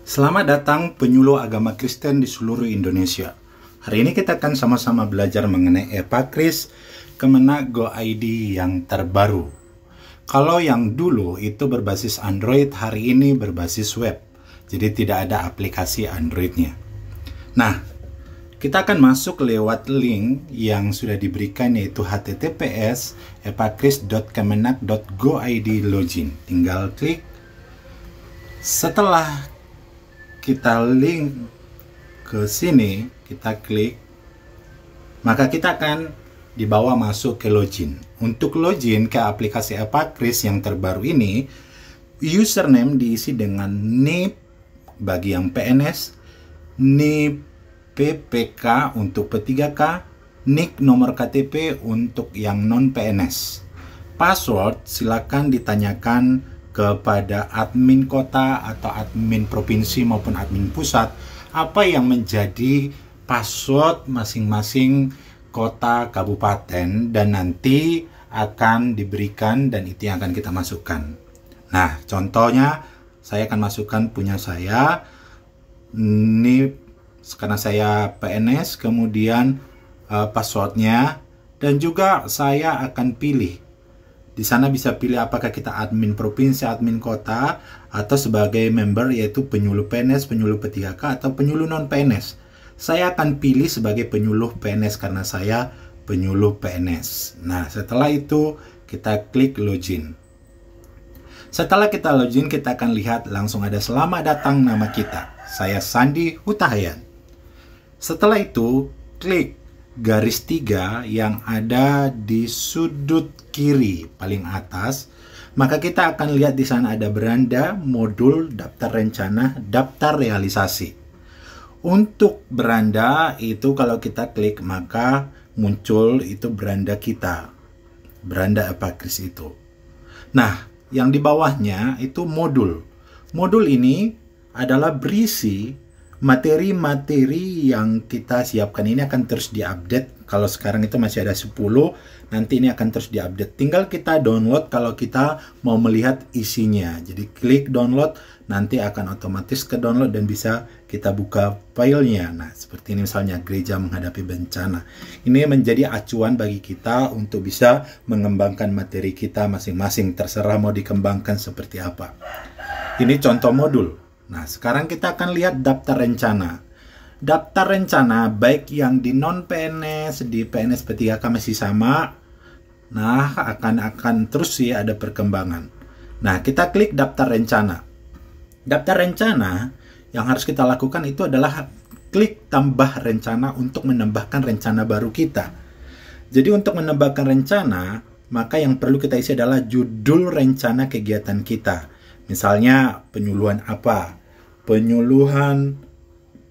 Selamat datang penyuluh agama Kristen di seluruh Indonesia. Hari ini kita akan sama-sama belajar mengenai Epakris Kemenak Go ID yang terbaru. Kalau yang dulu itu berbasis Android, hari ini berbasis web. Jadi tidak ada aplikasi Androidnya. Nah, kita akan masuk lewat link yang sudah diberikan, yaitu https://epakris.kemenak.go.id login. Tinggal klik. Setelah kita link ke sini, kita klik, maka kita akan dibawa masuk ke login. Untuk login ke aplikasi Epakris yang terbaru ini, username diisi dengan NIP bagi yang PNS, NIP PPK untuk P3K, NIK nomor KTP untuk yang non-PNS. Password silakan ditanyakan kepada admin kota atau admin provinsi maupun admin pusat apa yang menjadi password masing-masing kota kabupaten, dan nanti akan diberikan dan itu yang akan kita masukkan. Nah, contohnya saya akan masukkan punya saya ini karena saya PNS, kemudian passwordnya, dan juga saya akan pilih. Di sana bisa pilih apakah kita admin provinsi, admin kota, atau sebagai member yaitu penyuluh PNS, penyuluh P3K, atau penyuluh non-PNS. Saya akan pilih sebagai penyuluh PNS karena saya penyuluh PNS. Nah, setelah itu kita klik login. Setelah kita login, kita akan lihat langsung ada selamat datang nama kita. Saya Sandi Hutahayan. Setelah itu, klik garis 3 yang ada di sudut kiri paling atas, maka kita akan lihat di sana ada beranda, modul, daftar rencana, daftar realisasi. Untuk beranda itu kalau kita klik maka muncul itu beranda kita, beranda Epakris itu. Nah, yang di bawahnya itu modul. Modul ini adalah berisi materi-materi yang kita siapkan. Ini akan terus diupdate. Kalau sekarang itu masih ada 10, nanti ini akan terus diupdate. Tinggal kita download kalau kita mau melihat isinya. Jadi klik download, nanti akan otomatis ke download dan bisa kita buka filenya. Nah, seperti ini misalnya gereja menghadapi bencana. Ini menjadi acuan bagi kita untuk bisa mengembangkan materi kita masing-masing. Terserah mau dikembangkan seperti apa. Ini contoh modul. Nah, sekarang kita akan lihat daftar rencana. Daftar rencana baik yang di non-PNS, di PNS P3K masih sama. Nah, akan terus sih ada perkembangan. Nah, kita klik daftar rencana. Daftar rencana yang harus kita lakukan itu adalah klik tambah rencana untuk menambahkan rencana baru kita. Jadi untuk menambahkan rencana, maka yang perlu kita isi adalah judul rencana kegiatan kita. Misalnya penyuluhan apa? Penyuluhan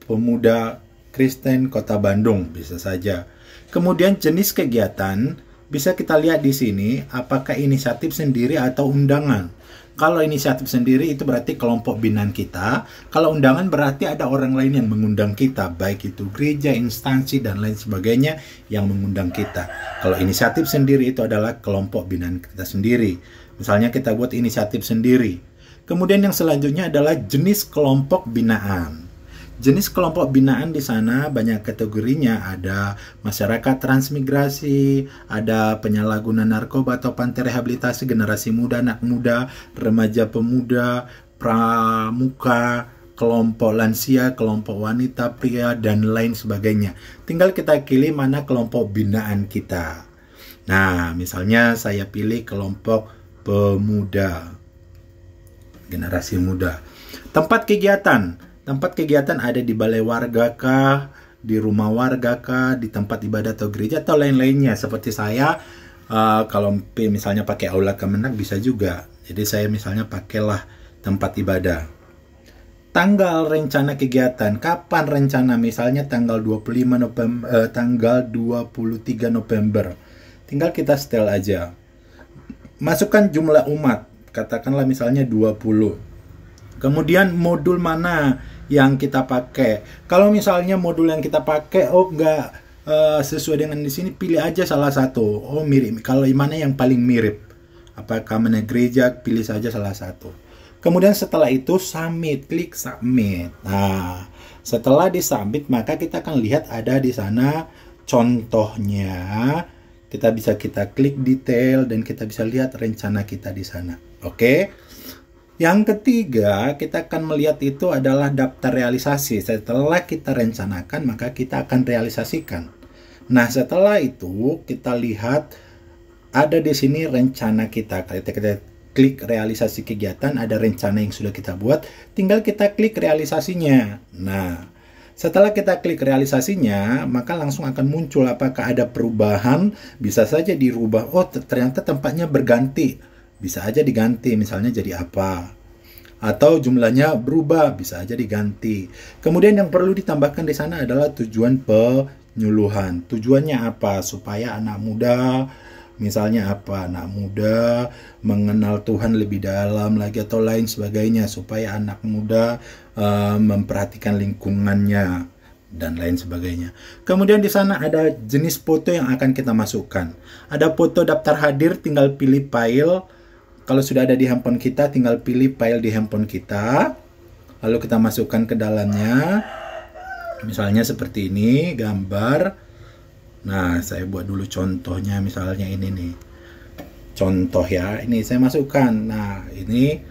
Pemuda Kristen Kota Bandung, bisa saja. Kemudian jenis kegiatan bisa kita lihat di sini apakah inisiatif sendiri atau undangan. Kalau inisiatif sendiri itu berarti kelompok binaan kita. Kalau undangan berarti ada orang lain yang mengundang kita, baik itu gereja, instansi, dan lain sebagainya yang mengundang kita. Kalau inisiatif sendiri itu adalah kelompok binaan kita sendiri. Misalnya kita buat inisiatif sendiri. Kemudian yang selanjutnya adalah jenis kelompok binaan. Jenis kelompok binaan di sana banyak kategorinya, ada masyarakat transmigrasi, ada penyalahguna narkoba atau panti rehabilitasi, generasi muda, anak muda, remaja pemuda, pramuka, kelompok lansia, kelompok wanita, pria, dan lain sebagainya. Tinggal kita pilih mana kelompok binaan kita. Nah, misalnya saya pilih kelompok pemuda, generasi muda. Tempat kegiatan ada di balai warga kah, di rumah warga kah, di tempat ibadah atau gereja atau lain-lainnya. Seperti saya, kalau misalnya pakai aula Kemenak bisa juga. Jadi saya misalnya pakailah tempat ibadah. Tanggal rencana kegiatan, kapan rencana? Misalnya tanggal 25 November, tanggal 23 November. Tinggal kita setel aja. Masukkan jumlah umat. Katakanlah misalnya 20. Kemudian modul mana yang kita pakai. Kalau misalnya modul yang kita pakai nggak sesuai dengan di sini, pilih aja salah satu. Mirip. Kalau mana yang paling mirip? Apakah mana gereja? Pilih saja salah satu. Kemudian setelah itu submit, klik submit. Nah, setelah di submit maka kita akan lihat ada di sana contohnya. Kita klik detail dan kita bisa lihat rencana kita di sana. Oke. Yang ketiga, kita akan melihat itu adalah daftar realisasi. Setelah kita rencanakan, maka kita akan realisasikan. Nah, setelah itu kita lihat ada di sini rencana kita. Kita klik realisasi kegiatan, ada rencana yang sudah kita buat, tinggal kita klik realisasinya. Nah, setelah kita klik realisasinya, maka langsung akan muncul apakah ada perubahan. Bisa saja dirubah, oh ternyata tempatnya berganti. Bisa aja diganti, misalnya jadi apa. Atau jumlahnya berubah, bisa aja diganti. Kemudian yang perlu ditambahkan di sana adalah tujuan penyuluhan. Tujuannya apa? Supaya anak muda, misalnya apa? Anak muda mengenal Tuhan lebih dalam lagi atau lain sebagainya. Supaya anak muda memperhatikan lingkungannya dan lain sebagainya. Kemudian di sana ada jenis foto yang akan kita masukkan. Ada foto daftar hadir, tinggal pilih file. Kalau sudah ada di handphone kita, tinggal pilih file di handphone kita. Lalu kita masukkan ke dalamnya. Misalnya seperti ini, gambar. Nah, saya buat dulu contohnya, misalnya ini nih. Contoh ya, ini saya masukkan. Nah, ini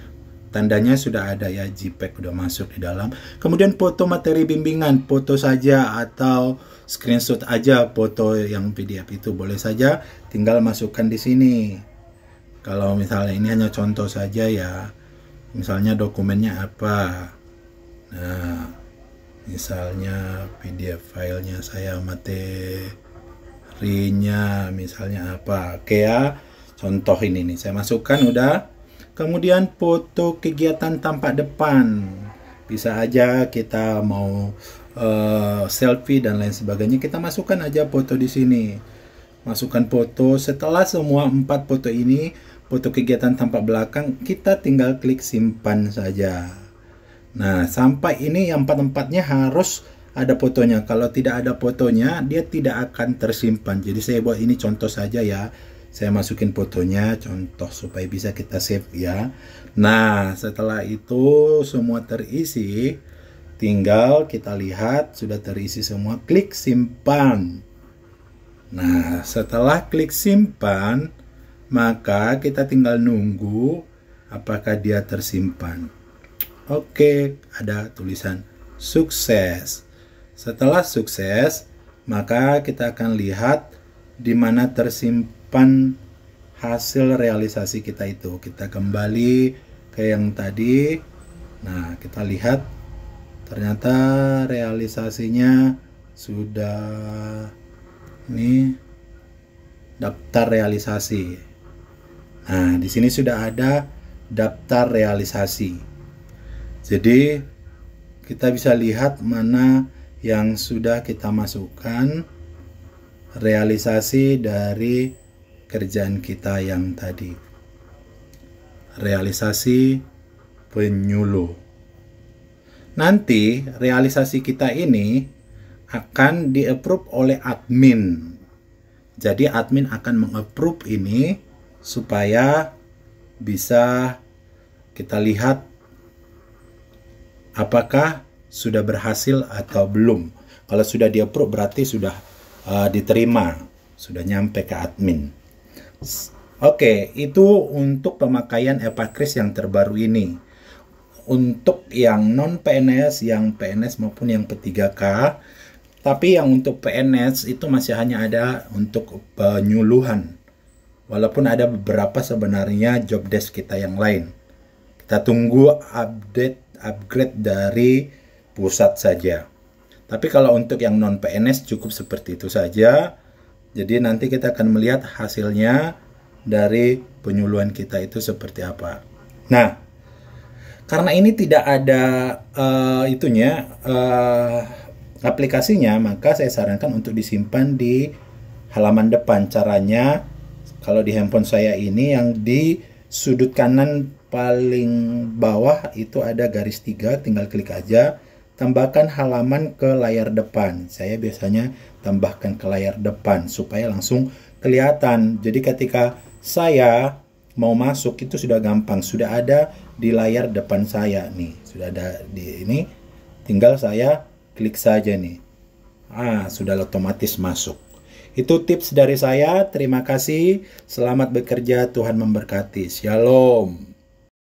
tandanya sudah ada ya, JPEG udah masuk di dalam. Kemudian foto materi bimbingan, foto saja atau screenshot aja foto yang PDF itu boleh saja, tinggal masukkan di sini. Kalau misalnya ini hanya contoh saja ya, misalnya dokumennya apa. Nah, misalnya PDF filenya saya materinya misalnya apa. Oke ya, contoh ini nih saya masukkan udah. Kemudian foto kegiatan tampak depan. Bisa aja kita mau selfie dan lain sebagainya, kita masukkan aja foto di sini. Masukkan foto. Setelah semua 4 foto ini, foto kegiatan tampak belakang, kita tinggal klik simpan saja. Nah, sampai ini yang 4-4-nya harus ada fotonya. Kalau tidak ada fotonya, dia tidak akan tersimpan. Jadi saya buat ini contoh saja ya. Saya masukin fotonya, contoh supaya bisa kita save ya. Nah, setelah itu semua terisi, tinggal kita lihat sudah terisi semua, klik simpan. Nah, setelah klik simpan, maka kita tinggal nunggu apakah dia tersimpan. Oke, ada tulisan sukses. Setelah sukses, maka kita akan lihat di mana tersimpan hasil realisasi kita itu. Kita kembali ke yang tadi. Nah, kita lihat ternyata realisasinya sudah, ini daftar realisasi. Nah, di sini sudah ada daftar realisasi. Jadi, kita bisa lihat mana yang sudah kita masukkan realisasi dari kerjaan kita yang tadi. Realisasi penyuluh. Nanti, realisasi kita ini akan di-approve oleh admin. Jadi, admin akan meng-approve ini supaya bisa kita lihat apakah sudah berhasil atau belum. Kalau sudah di-approve berarti sudah diterima, sudah nyampe ke admin. Oke, itu untuk pemakaian Epakris yang terbaru ini. Untuk yang non-PNS, yang PNS maupun yang P3K, tapi yang untuk PNS itu masih hanya ada untuk penyuluhan. Walaupun ada beberapa sebenarnya job desk kita yang lain. Kita tunggu upgrade dari pusat saja. Tapi kalau untuk yang non PNS cukup seperti itu saja. Jadi nanti kita akan melihat hasilnya dari penyuluhan kita itu seperti apa. Nah, karena ini tidak ada aplikasinya, maka saya sarankan untuk disimpan di halaman depan. Caranya, kalau di handphone saya ini yang di sudut kanan paling bawah itu ada garis 3, tinggal klik aja, tambahkan halaman ke layar depan. Saya biasanya tambahkan ke layar depan supaya langsung kelihatan. Jadi ketika saya mau masuk itu sudah gampang, sudah ada di layar depan saya nih, sudah ada di ini, tinggal saya klik saja nih. Sudah otomatis masuk. Itu tips dari saya. Terima kasih. Selamat bekerja. Tuhan memberkati. Shalom.